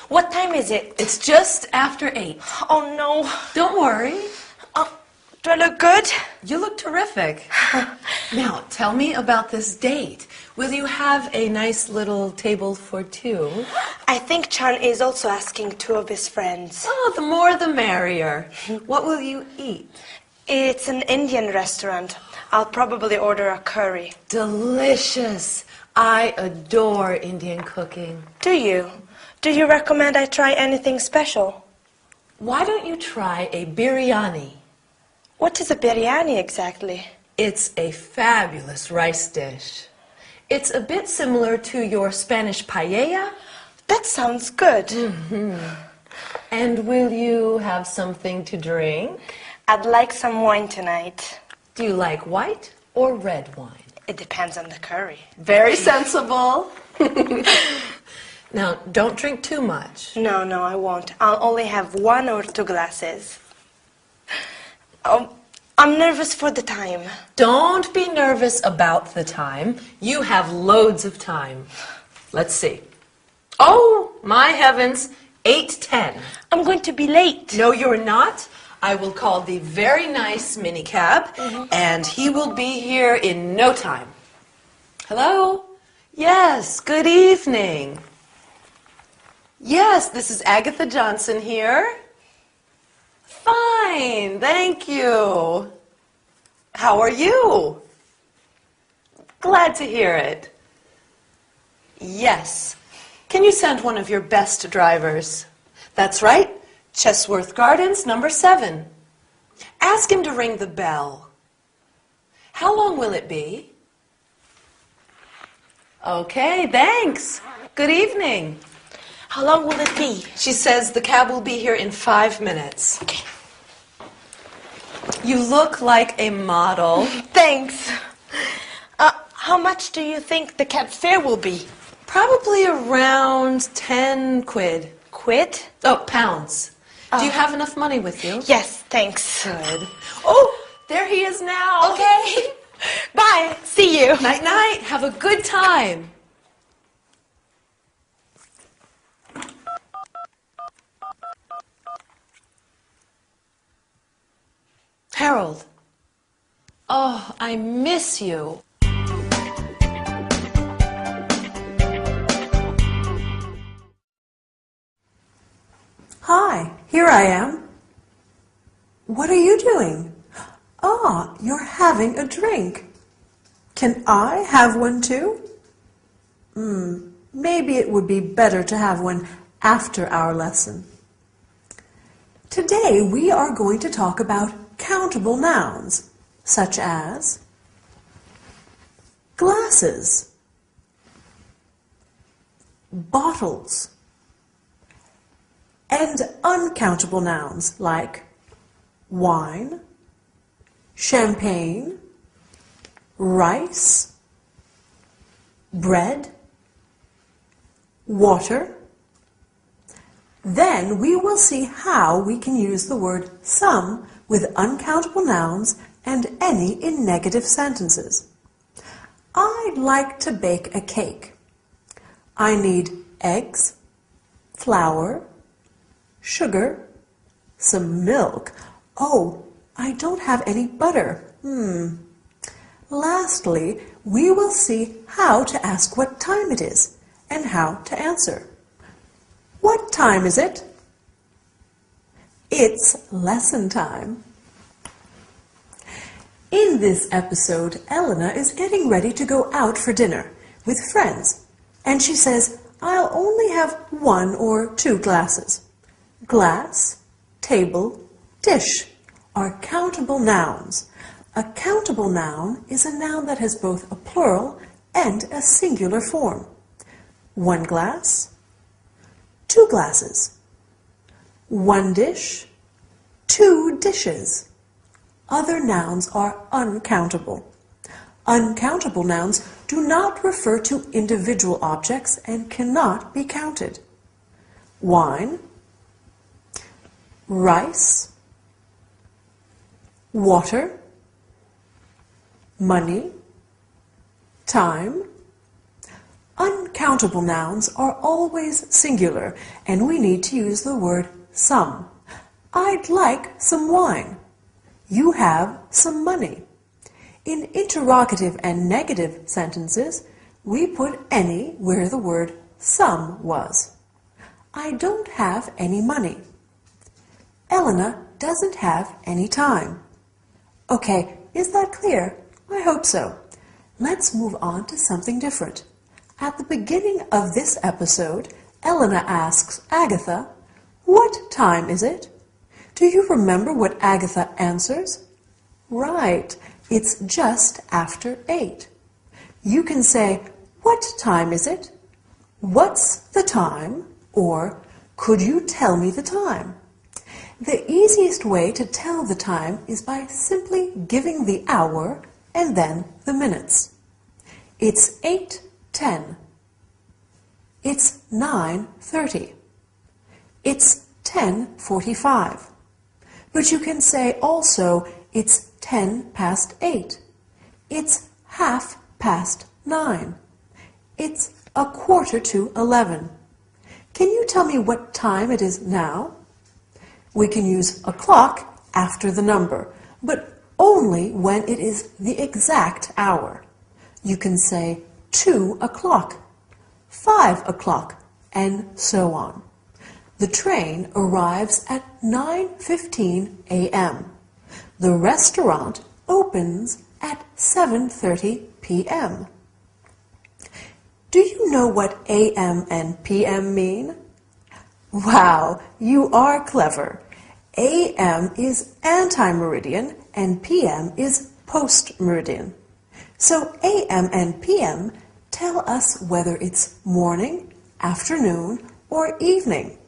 What time is it? It's just after 8. Oh, no. Don't worry. Do I look good? You look terrific. Now, tell me about this date. Will you have a nice little table for two? I think Chan is also asking two of his friends. Oh, the more the merrier. What will you eat? It's an Indian restaurant. I'll probably order a curry. Delicious. I adore Indian cooking. Do you? Do you recommend I try anything special? Why don't you try a biryani? What is a biryani exactly? It's a fabulous rice dish. It's a bit similar to your Spanish paella. That sounds good. Mm-hmm. And will you have something to drink? I'd like some wine tonight. Do you like white or red wine? It depends on the curry. Very sensible. Now, don't drink too much. No, I won't. I'll only have 1 or 2 glasses. Oh, I'm nervous for the time. Don't be nervous about the time. You have loads of time. Let's see. Oh, my heavens, 8:10. I'm going to be late. No, you're not. I will call the very nice minicab, and he will be here in no time. Hello? Yes, good evening. Yes, this is Agatha Johnson here. Fine, thank you. How are you? Glad to hear it. Yes. Can you send one of your best drivers? That's right. Chesworth Gardens, number 7. Ask him to ring the bell. How long will it be? Okay, thanks. Good evening. How long will it be? She says the cab will be here in 5 minutes. Okay. You look like a model. Thanks. How much do you think the cab fare will be? Probably around 10 quid. Quid? Oh, pounds. Do you have enough money with you? Yes, thanks. Good. Oh, there he is now. Okay. Bye. See you. Night-night. Have a good time. Harold. Oh, I miss you. Hi, here I am. What are you doing? Ah, you're having a drink. Can I have one too? Maybe it would be better to have one after our lesson. Today we are going to talk about countable nouns, such as glasses, bottles, and uncountable nouns like wine, champagne, rice, bread, water. Then we will see how we can use the word some with uncountable nouns and any in negative sentences. I'd like to bake a cake. I need eggs, flour, sugar, some milk. Oh, I don't have any butter. Lastly, we will see how to ask what time it is and how to answer. What time is it? It's lesson time. In this episode, Elena is getting ready to go out for dinner with friends, and she says, I'll only have 1 or 2 glasses. Glass, table, dish are countable nouns. A countable noun is a noun that has both a plural and a singular form. 1 glass, 2 glasses. 1 dish, 2 dishes. Other nouns are uncountable. Uncountable nouns do not refer to individual objects and cannot be counted. Wine, rice, water, money, time. Uncountable nouns are always singular, and we need to use the word some. I'd like some wine. You have some money. In interrogative and negative sentences, we put any where the word some was. I don't have any money. Elena doesn't have any time. Okay, is that clear? I hope so. Let's move on to something different. At the beginning of this episode, Elena asks Agatha, "What time is it?" Do you remember what Agatha answers? Right, it's just after 8. You can say, "What time is it?" "What's the time?" or "Could you tell me the time?" The easiest way to tell the time is by simply giving the hour and then the minutes. It's 8:10. It's 9:30. It's 10:45. But you can say also it's 10 past 8. It's 9:30. It's 11:15. Can you tell me what time it is now? We can use a clock after the number, but only when it is the exact hour. You can say 2 o'clock, 5 o'clock, and so on. The train arrives at 9:15 a.m. The restaurant opens at 7:30 p.m. Do you know what a.m. and p.m. mean? Wow, you are clever. A.m. is anti-meridian and p.m. is post-meridian. So a.m. and p.m. tell us whether it's morning, afternoon, or evening.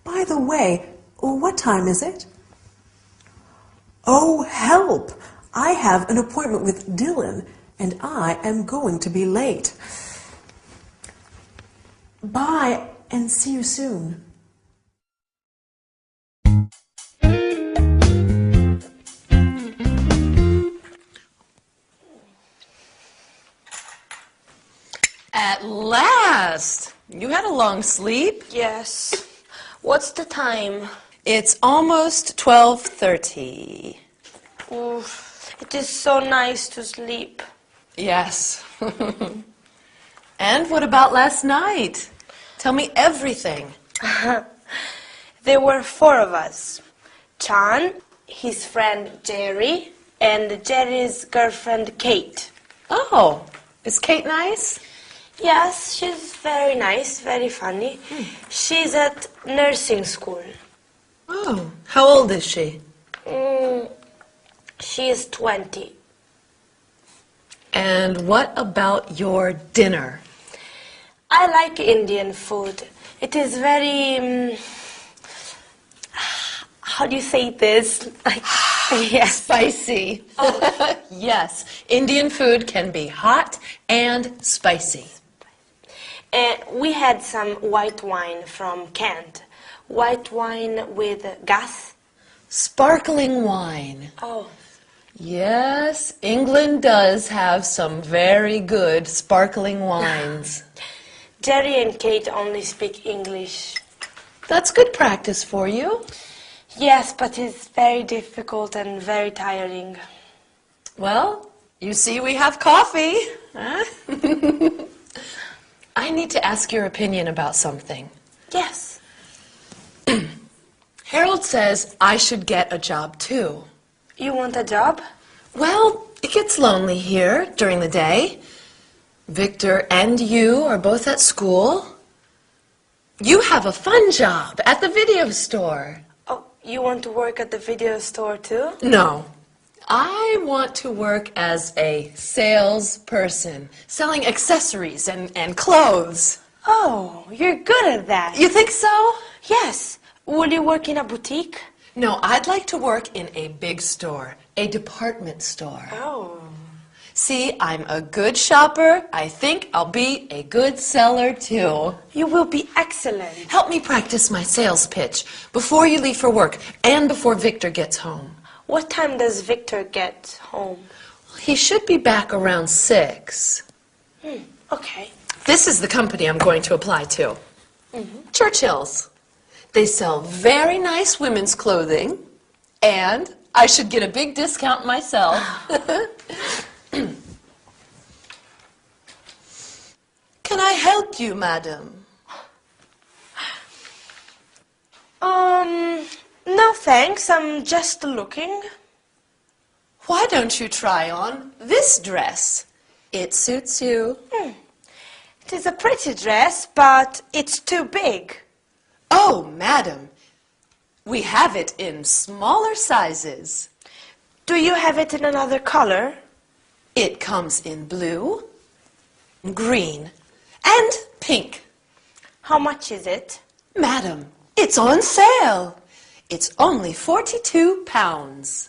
By the way, what time is it? Oh, help! I have an appointment with Dylan, and I am going to be late. Bye, and see you soon. At last! You had a long sleep. Yes. What's the time? It's almost 12:30. Oof, it is so nice to sleep. Yes. And what about last night? Tell me everything. There were 4 of us. Chan, his friend Jerry, and Jerry's girlfriend Kate. Oh, is Kate nice? Yes, she's very nice, very funny. She's at nursing school. Oh, how old is she? She is 20. And what about your dinner? I like Indian food. It is very... how do you say this? Yes. Spicy. Yes, Indian food can be hot and spicy. We had some white wine from Kent. White wine with gas. Sparkling wine. Oh. Yes, England does have some very good sparkling wines. Jerry and Kate only speak English. That's good practice for you. Yes, but it's very difficult and very tiring. Well, you see we have coffee. Huh? I need to ask your opinion about something. Yes. Harold says I should get a job too. You want a job? Well, it gets lonely here during the day. Victor and you are both at school. You have a fun job at the video store. Oh, you want to work at the video store too? No. I want to work as a salesperson, selling accessories and clothes. Oh, you're good at that. You think so? Yes. Will you work in a boutique? No, I'd like to work in a big store, a department store. Oh. See, I'm a good shopper. I think I'll be a good seller too. You will be excellent. Help me practice my sales pitch before you leave for work and before Victor gets home. What time does Victor get home? He should be back around 6. Okay. This is the company I'm going to apply to. Churchill's. They sell very nice women's clothing, and I should get a big discount myself. Can I help you, madam? No thanks, I'm just looking. Why don't you try on this dress? It suits you. It is a pretty dress, but it's too big. Oh, madam, we have it in smaller sizes. Do you have it in another color? It comes in blue, green, and pink. How much is it? Madam, it's on sale. It's only £42.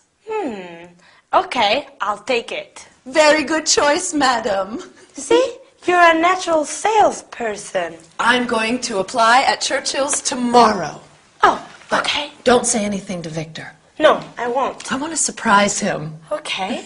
Okay, I'll take it. Very good choice, madam. See, you're a natural salesperson. I'm going to apply at Churchill's tomorrow. Oh, okay. Don't say anything to Victor. No, I won't. I want to surprise him. Okay.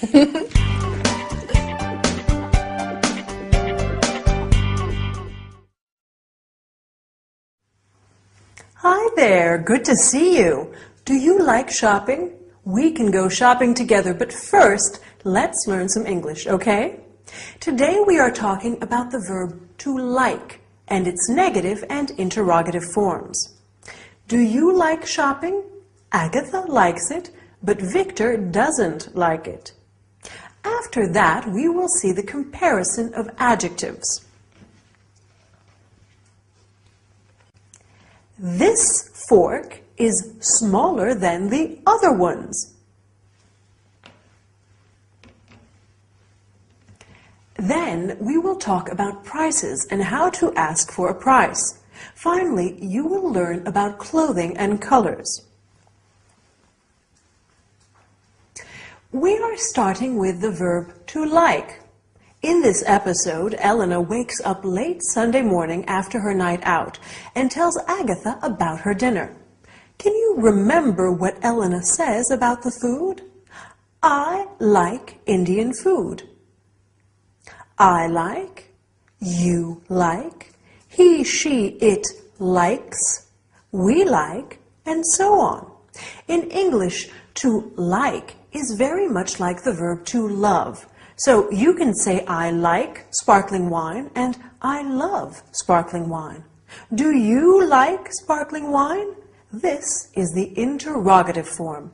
Hi there, good to see you. Do you like shopping? We can go shopping together, but first, let's learn some English, okay? Today we are talking about the verb to like and its negative and interrogative forms. Do you like shopping? Agatha likes it, but Victor doesn't like it. After that, we will see the comparison of adjectives. This fork is smaller than the other ones. Then we will talk about prices and how to ask for a price. Finally, you will learn about clothing and colors. We are starting with the verb to like. In this episode, Elena wakes up late Sunday morning after her night out and tells Agatha about her dinner. Can you remember what Elena says about the food? I like Indian food. I like, you like, he, she, it likes, we like, and so on. In English, to like is very much like the verb to love. So you can say I like sparkling wine and I love sparkling wine. Do you like sparkling wine? This is the interrogative form.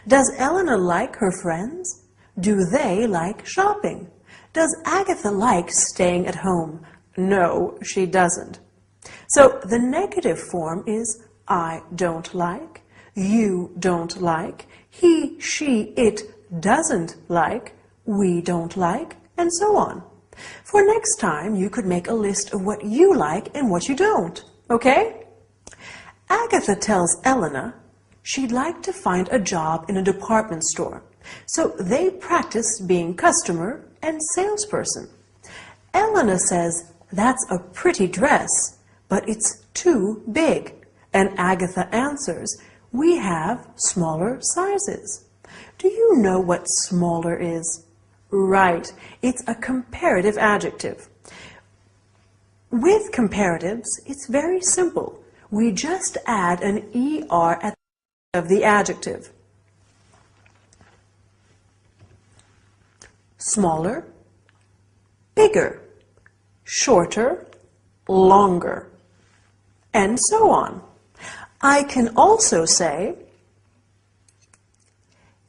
Does Elena like her friends? Do they like shopping? Does Agatha like staying at home? No, she doesn't. So the negative form is I don't like, you don't like, he, she, it doesn't like, we don't like, and so on. For next time, you could make a list of what you like and what you don't, okay? Agatha tells Elena she'd like to find a job in a department store, so they practice being customer and salesperson. Elena says, that's a pretty dress, but it's too big, and Agatha answers, we have smaller sizes. Do you know what smaller is? Right, it's a comparative adjective. With comparatives, it's very simple. We just add an ER at the end of the adjective. Smaller, bigger, shorter, longer, and so on. I can also say,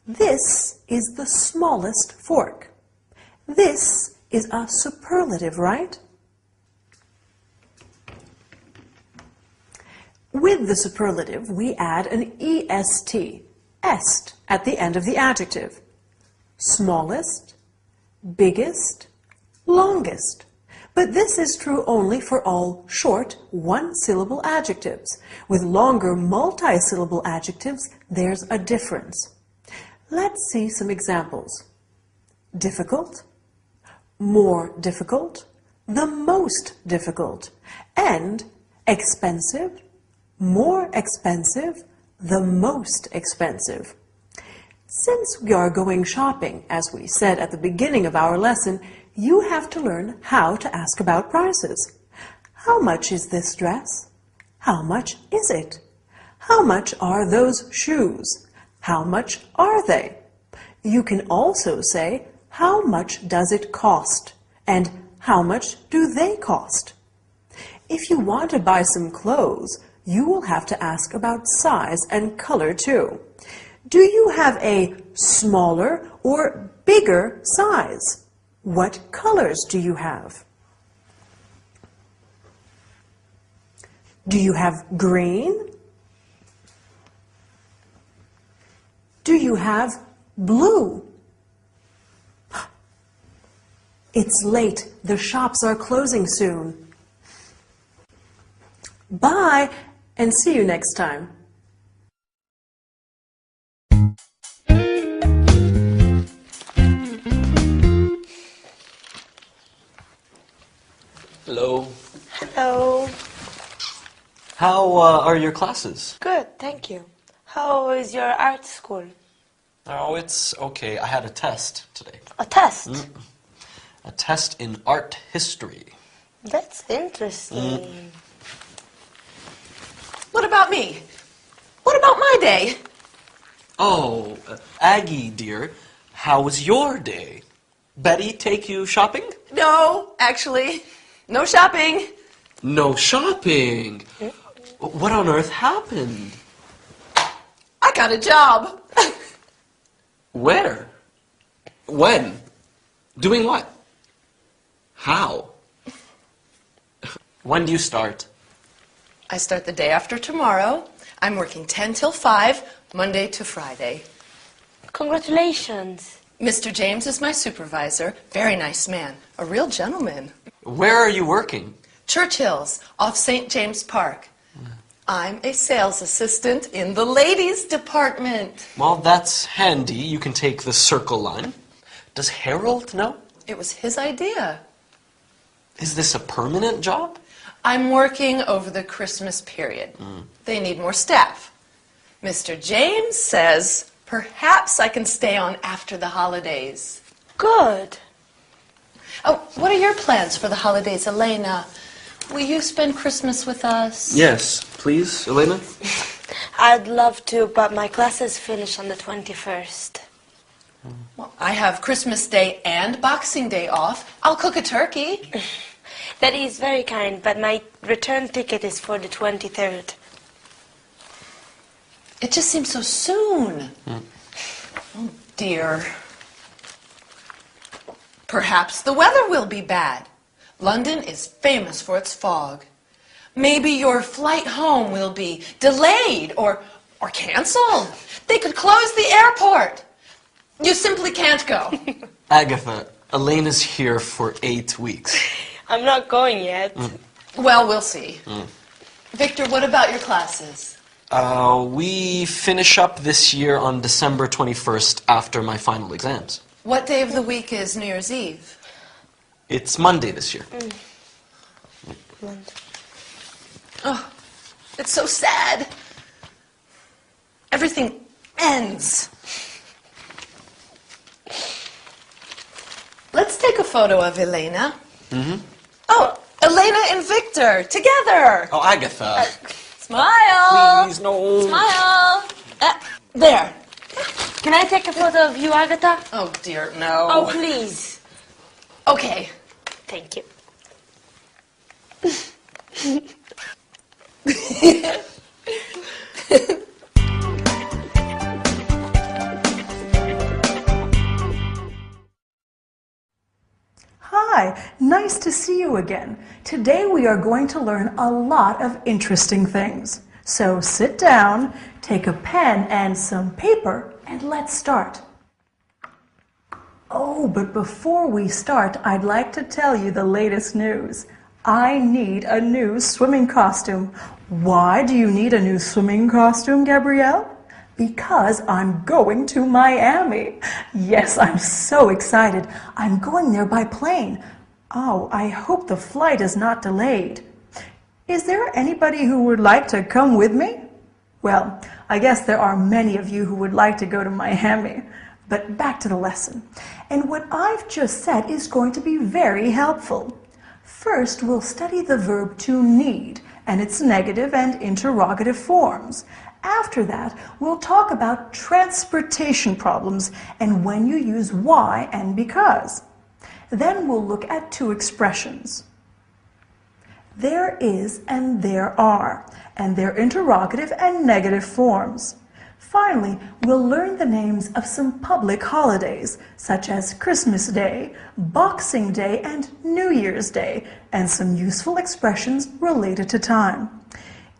this is the smallest fork. This is a superlative, right? With the superlative, we add an EST, est, at the end of the adjective. Smallest, biggest, longest. But this is true only for all short, one-syllable adjectives. With longer, multi-syllable adjectives, there's a difference. Let's see some examples. Difficult, more difficult, the most difficult, and expensive, more expensive, the most expensive. Since we are going shopping, as we said at the beginning of our lesson, you have to learn how to ask about prices. How much is this dress? How much is it? How much are those shoes? How much are they? You can also say, how much does it cost? And how much do they cost? If you want to buy some clothes, you will have to ask about size and color too. Do you have a smaller or bigger size? What colors do you have? Do you have green? Do you have blue? It's late. The shops are closing soon. Bye, and see you next time. Hello. Hello. How are your classes? Good, thank you. How is your art school? Oh, it's okay. I had a test today. A test? A test in art history. That's interesting. What about me? What about my day? Oh, Aggie, dear, how was your day? Betty take you shopping? No, actually, no shopping. No shopping? What on earth happened? I got a job. Where? When? Doing what? How? When do you start? I start the day after tomorrow. I'm working 10 till 5, Monday to Friday. Congratulations. Mr. James is my supervisor. Very nice man. A real gentleman. Where are you working? Churchill's, off St. James Park. I'm a sales assistant in the ladies' department. Well, that's handy. You can take the Circle Line. Does Harold know? It was his idea. Is this a permanent job? I'm working over the Christmas period. They need more staff. Mr. James says perhaps I can stay on after the holidays. Good. Oh, what are your plans for the holidays, Elena? Will you spend Christmas with us? Yes, please, Elena. I'd love to, but my classes finish on the 21st. Well, I have Christmas Day and Boxing Day off. I'll cook a turkey. That is very kind, but my return ticket is for the 23rd. It just seems so soon. Oh, dear. Perhaps the weather will be bad. London is famous for its fog. Maybe your flight home will be delayed or canceled. They could close the airport. You simply can't go. Agatha, Elena's here for 8 weeks. I'm not going yet. Well, we'll see. Victor, what about your classes? We finish up this year on December 21st after my final exams. What day of the week is New Year's Eve? It's Monday this year. Oh, it's so sad. Everything ends. Let's take a photo of Elena. Oh, Elena and Victor, together. Oh, Agatha. Smile. Please, no. Smile. There. Can I take a photo of you, Agatha? Oh, dear, no. Oh, please. Okay. Thank you. Hi, nice to see you again. Today we are going to learn a lot of interesting things. So sit down, take a pen and some paper, and let's start. Oh, but before we start, I'd like to tell you the latest news. I need a new swimming costume. Why do you need a new swimming costume, Gabrielle? Because I'm going to Miami. Yes, I'm so excited. I'm going there by plane. Oh, I hope the flight is not delayed. Is there anybody who would like to come with me? Well, I guess there are many of you who would like to go to Miami. But back to the lesson. And what I've just said is going to be very helpful. First, we'll study the verb to need and its negative and interrogative forms. After that, we'll talk about transportation problems and when you use why and because. Then we'll look at two expressions. There is and there are, and their interrogative and negative forms. Finally, we'll learn the names of some public holidays, such as Christmas Day, Boxing Day, and New Year's Day, and some useful expressions related to time.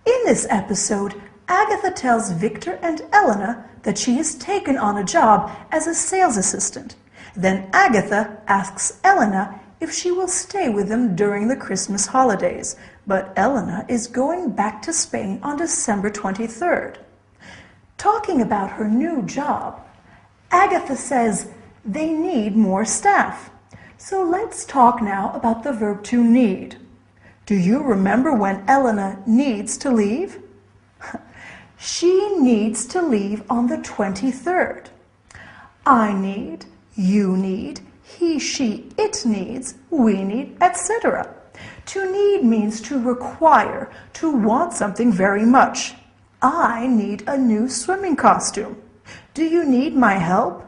In this episode, Agatha tells Victor and Elena that she has taken on a job as a sales assistant. Then Agatha asks Elena if she will stay with them during the Christmas holidays, but Elena is going back to Spain on December 23rd. Talking about her new job, Agatha says they need more staff. So let's talk now about the verb to need. Do you remember when Elena needs to leave? She needs to leave on the 23rd. I need, you need, he, she, it needs, we need, etc. To need means to require, to want something very much. I need a new swimming costume. Do you need my help?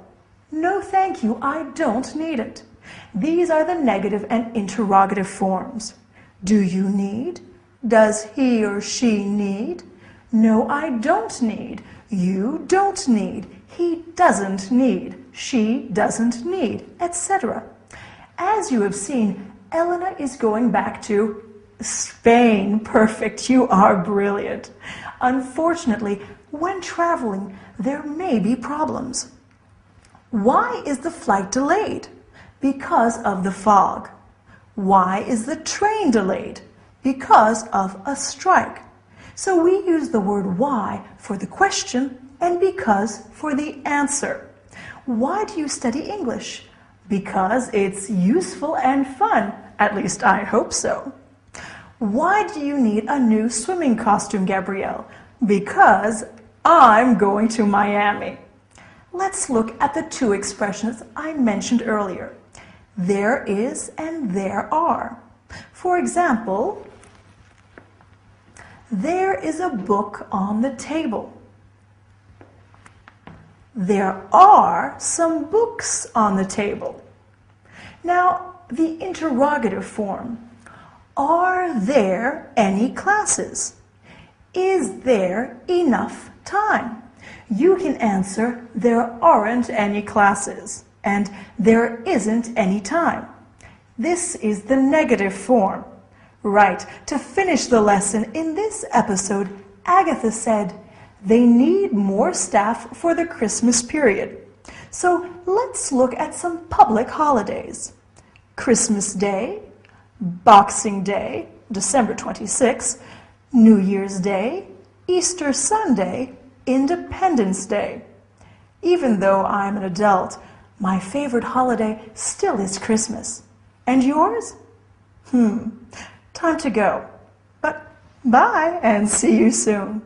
No, thank you, I don't need it. These are the negative and interrogative forms. Do you need? Does he or she need? No, I don't need. You don't need. He doesn't need. She doesn't need, etc. As you have seen, Elena is going back to Spain. Perfect, you are brilliant. Unfortunately, when traveling, there may be problems. Why is the flight delayed? Because of the fog. Why is the train delayed? Because of a strike. So we use the word why for the question and because for the answer. Why do you study English? Because it's useful and fun. At least I hope so. Why do you need a new swimming costume, Gabrielle? Because I'm going to Miami. Let's look at the two expressions I mentioned earlier. There is and there are. For example, there is a book on the table. There are some books on the table. Now, the interrogative form. Are there any classes? Is there enough time? You can answer, there aren't any classes, and there isn't any time. This is the negative form. Right, to finish the lesson in this episode, Agatha said, they need more staff for the Christmas period. So let's look at some public holidays. Christmas Day, Boxing Day, December 26th, New Year's Day, Easter Sunday, Independence Day. Even though I'm an adult, my favorite holiday still is Christmas. And yours? Time to go. But bye and see you soon.